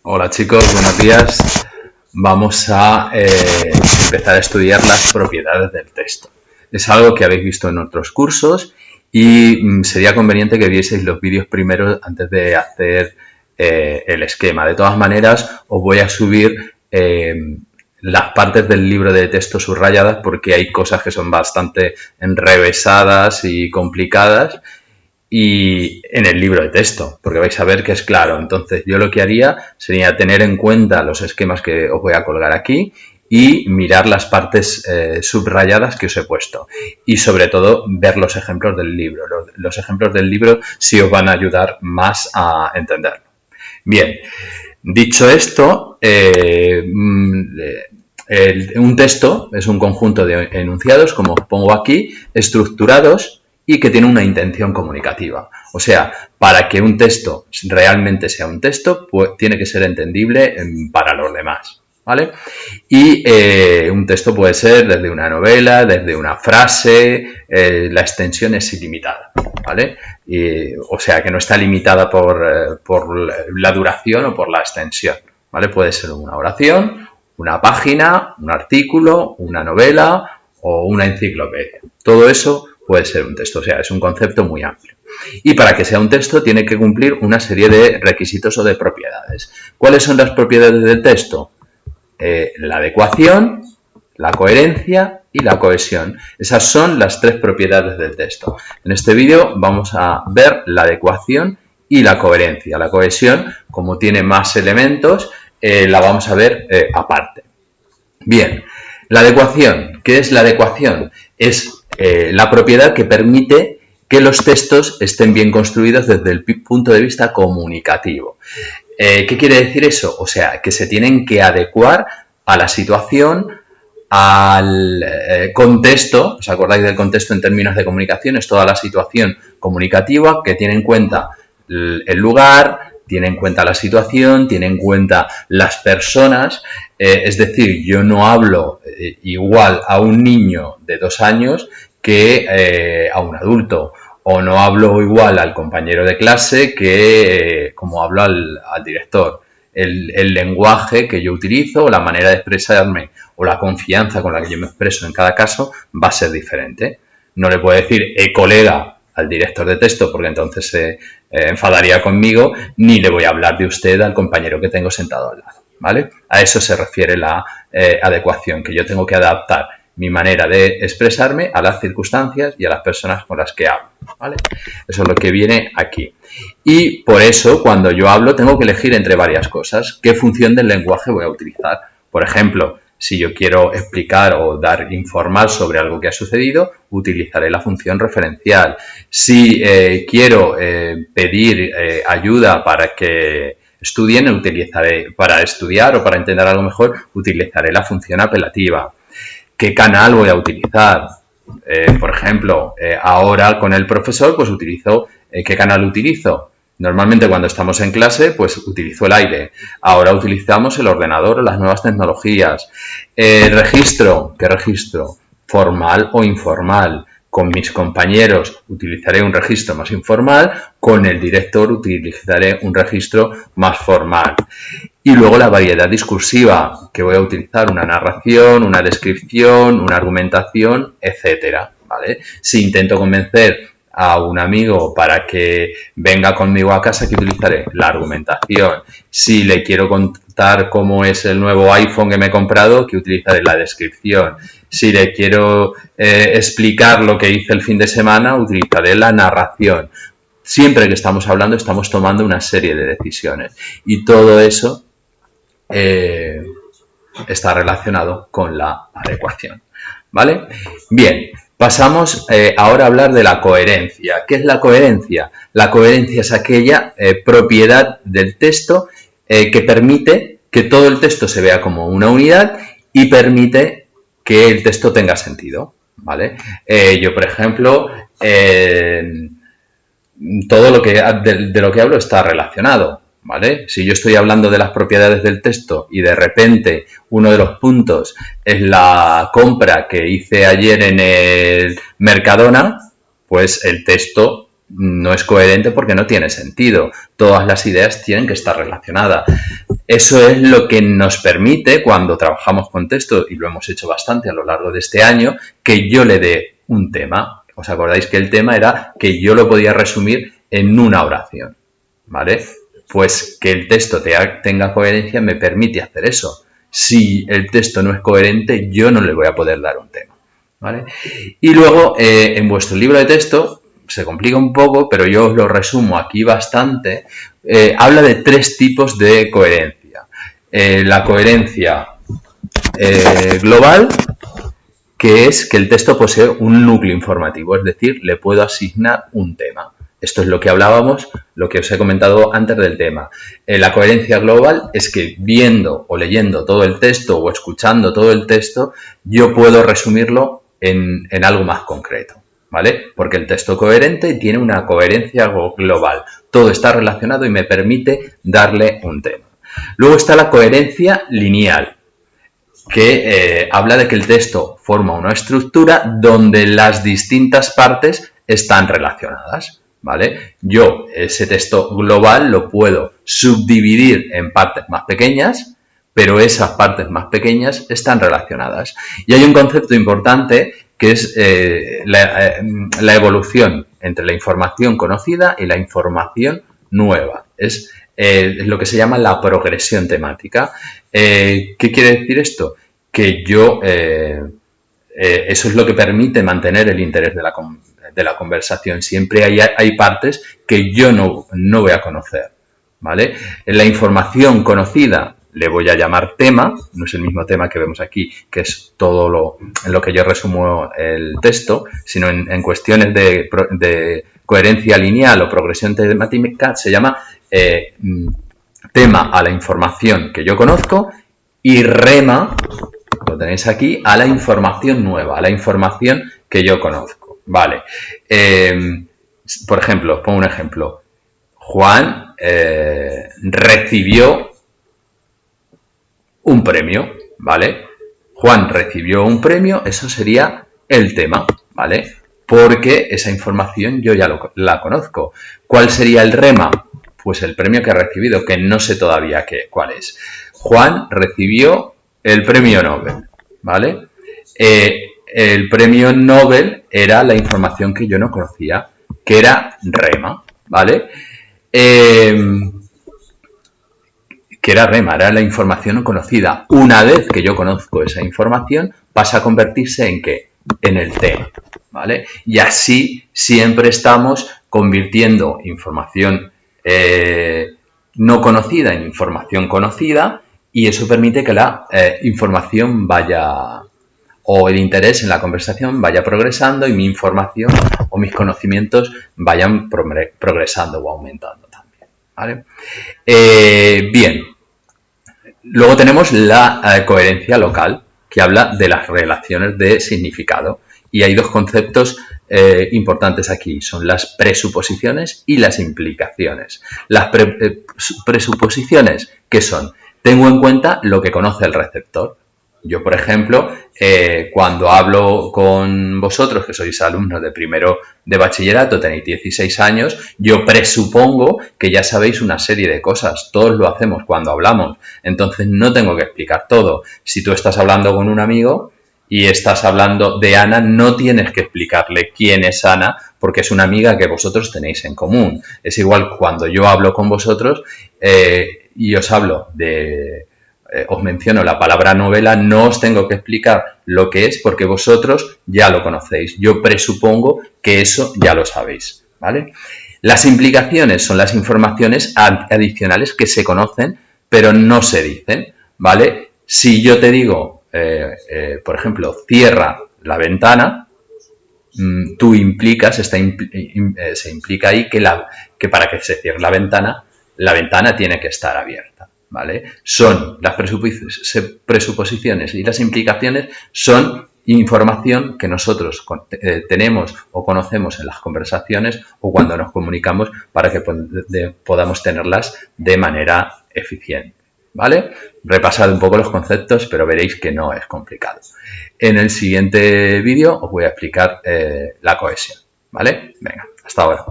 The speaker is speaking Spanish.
Hola chicos, buenos días. Vamos a empezar a estudiar las propiedades del texto. Es algo que habéis visto en otros cursos y sería conveniente que vieseis los vídeos primero antes de hacer el esquema. De todas maneras, os voy a subir las partes del libro de texto subrayadas porque hay cosas que son bastante enrevesadas y complicadas y en el libro de texto, porque vais a ver que es claro. Entonces yo lo que haría sería tener en cuenta los esquemas que os voy a colgar aquí y mirar las partes subrayadas que os he puesto y sobre todo ver los ejemplos del libro. Los ejemplos del libro sí os van a ayudar más a entenderlo. Bien, dicho esto, un texto es un conjunto de enunciados, como os pongo aquí, estructurados y que tiene una intención comunicativa. O sea, para que un texto realmente sea un texto, pues tiene que ser entendible para los demás, ¿vale? Y un texto puede ser desde una novela, desde una frase, la extensión es ilimitada, ¿vale? O sea, que no está limitada por la duración o por la extensión, ¿vale? Puede ser una oración, una página, un artículo, una novela o una enciclopedia. Todo eso puede ser un texto, o sea, es un concepto muy amplio. Y para que sea un texto tiene que cumplir una serie de requisitos o de propiedades. ¿Cuáles son las propiedades del texto? La adecuación, la coherencia y la cohesión. Esas son las tres propiedades del texto. En este vídeo vamos a ver la adecuación y la coherencia. La cohesión, como tiene más elementos, la vamos a ver aparte. Bien, la adecuación. ¿Qué es la adecuación? Es la propiedad que permite que los textos estén bien construidos desde el punto de vista comunicativo. ¿Qué quiere decir eso? O sea, que se tienen que adecuar a la situación, al contexto. ¿Os acordáis del contexto en términos de comunicación? Es toda la situación comunicativa que tiene en cuenta el lugar, tiene en cuenta la situación, tiene en cuenta las personas. Es decir, yo no hablo igual a un niño de 2 años que a un adulto, o no hablo igual al compañero de clase que como hablo al director. El lenguaje que yo utilizo, la manera de expresarme o la confianza con la que yo me expreso en cada caso va a ser diferente. No le puedo decir colega al director de texto porque entonces se enfadaría conmigo, ni le voy a hablar de usted al compañero que tengo sentado al lado, ¿vale? A eso se refiere la adecuación, que yo tengo que adaptar mi manera de expresarme a las circunstancias y a las personas con las que hablo, ¿vale? Eso es lo que viene aquí. Y por eso, cuando yo hablo, tengo que elegir entre varias cosas. ¿Qué función del lenguaje voy a utilizar? Por ejemplo, si yo quiero explicar o informar sobre algo que ha sucedido, utilizaré la función referencial. Si quiero pedir ayuda para que estudien, para estudiar o para entender algo mejor, utilizaré la función apelativa. ¿Qué canal voy a utilizar? Por ejemplo, ahora con el profesor, pues ¿qué canal utilizo? Normalmente cuando estamos en clase, pues utilizo el aire. Ahora utilizamos el ordenador o las nuevas tecnologías. Registro, ¿qué registro? Formal o informal. Con mis compañeros utilizaré un registro más informal, con el director utilizaré un registro más formal. Y luego la variedad discursiva, que voy a utilizar una narración, una descripción, una argumentación, etcétera, ¿vale? Si intento convencer a un amigo para que venga conmigo a casa, ¿qué utilizaré? La argumentación. Si le quiero contar cómo es el nuevo iPhone que me he comprado, ¿qué utilizaré? La descripción. Si le quiero explicar lo que hice el fin de semana, utilizaré la narración. Siempre que estamos hablando, estamos tomando una serie de decisiones. Y todo eso está relacionado con la adecuación, ¿vale? Bien, pasamos ahora a hablar de la coherencia. ¿Qué es la coherencia? La coherencia es aquella propiedad del texto que permite que todo el texto se vea como una unidad y permite que el texto tenga sentido, ¿vale? Yo, por ejemplo, todo lo que de lo que hablo está relacionado, ¿vale? Si yo estoy hablando de las propiedades del texto y de repente uno de los puntos es la compra que hice ayer en el Mercadona, pues el texto no es coherente porque no tiene sentido. Todas las ideas tienen que estar relacionadas. Eso es lo que nos permite, cuando trabajamos con texto, y lo hemos hecho bastante a lo largo de este año, que yo le dé un tema. ¿Os acordáis que el tema era que yo lo podía resumir en una oración? ¿Vale? Pues que el texto tenga coherencia me permite hacer eso. Si el texto no es coherente, yo no le voy a poder dar un tema, ¿vale? Y luego, en vuestro libro de texto, se complica un poco, pero yo os lo resumo aquí bastante, habla de 3 tipos de coherencia. La coherencia global, que es que el texto posee un núcleo informativo, es decir, le puedo asignar un tema. Esto es lo que hablábamos, lo que os he comentado antes del tema. La coherencia global es que viendo o leyendo todo el texto o escuchando todo el texto, yo puedo resumirlo en algo más concreto, ¿vale? Porque el texto coherente tiene una coherencia global. Todo está relacionado y me permite darle un tema. Luego está la coherencia lineal, que habla de que el texto forma una estructura donde las distintas partes están relacionadas, ¿vale? Yo ese texto global lo puedo subdividir en partes más pequeñas, pero esas partes más pequeñas están relacionadas. Y hay un concepto importante que es la evolución entre la información conocida y la información nueva. Es lo que se llama la progresión temática. ¿Qué quiere decir esto? Que yo, eso es lo que permite mantener el interés de la conversación. Siempre hay partes que yo no voy a conocer, ¿vale? En la información conocida le voy a llamar tema, no es el mismo tema que vemos aquí, que es todo en lo que yo resumo el texto, sino en cuestiones de coherencia lineal o progresión temática se llama tema a la información que yo conozco y rema, lo tenéis aquí, a la información nueva, a la información que yo conozco. Vale. Por ejemplo, os pongo un ejemplo. Juan recibió un premio, ¿vale? Juan recibió un premio, eso sería el tema, ¿vale? Porque esa información yo ya la conozco. ¿Cuál sería el rema? Pues el premio que ha recibido, que no sé todavía cuál es. Juan recibió el premio Nobel, ¿vale? El premio Nobel era la información que yo no conocía, que era rema, ¿vale? Que era rema, era la información no conocida. Una vez que yo conozco esa información, pasa a convertirse en ¿qué? En el tema, ¿vale? Y así siempre estamos convirtiendo información no conocida en información conocida, y eso permite que la información vaya, o el interés en la conversación vaya progresando, y mi información o mis conocimientos vayan progresando o aumentando también, ¿vale? Bien, luego tenemos la coherencia local, que habla de las relaciones de significado, y hay 2 conceptos importantes aquí, son las presuposiciones y las implicaciones. Las presuposiciones, ¿qué son? Tengo en cuenta lo que conoce el receptor. Yo, por ejemplo, cuando hablo con vosotros, que sois alumnos de primero de bachillerato, tenéis 16 años, yo presupongo que ya sabéis una serie de cosas. Todos lo hacemos cuando hablamos. Entonces, no tengo que explicar todo. Si tú estás hablando con un amigo y estás hablando de Ana, no tienes que explicarle quién es Ana, porque es una amiga que vosotros tenéis en común. Es igual cuando yo hablo con vosotros y os hablo os menciono la palabra novela, no os tengo que explicar lo que es porque vosotros ya lo conocéis. Yo presupongo que eso ya lo sabéis, ¿vale? Las implicaciones son las informaciones adicionales que se conocen pero no se dicen, ¿vale? Si yo te digo, por ejemplo, cierra la ventana, tú implicas, se implica ahí que para que se cierre la ventana tiene que estar abierta, ¿vale? Son las presuposiciones y las implicaciones son información que nosotros tenemos o conocemos en las conversaciones o cuando nos comunicamos para que podamos tenerlas de manera eficiente, ¿vale? Repasad un poco los conceptos, pero veréis que no es complicado. En el siguiente vídeo os voy a explicar la cohesión, ¿vale? Venga. Hasta ahora.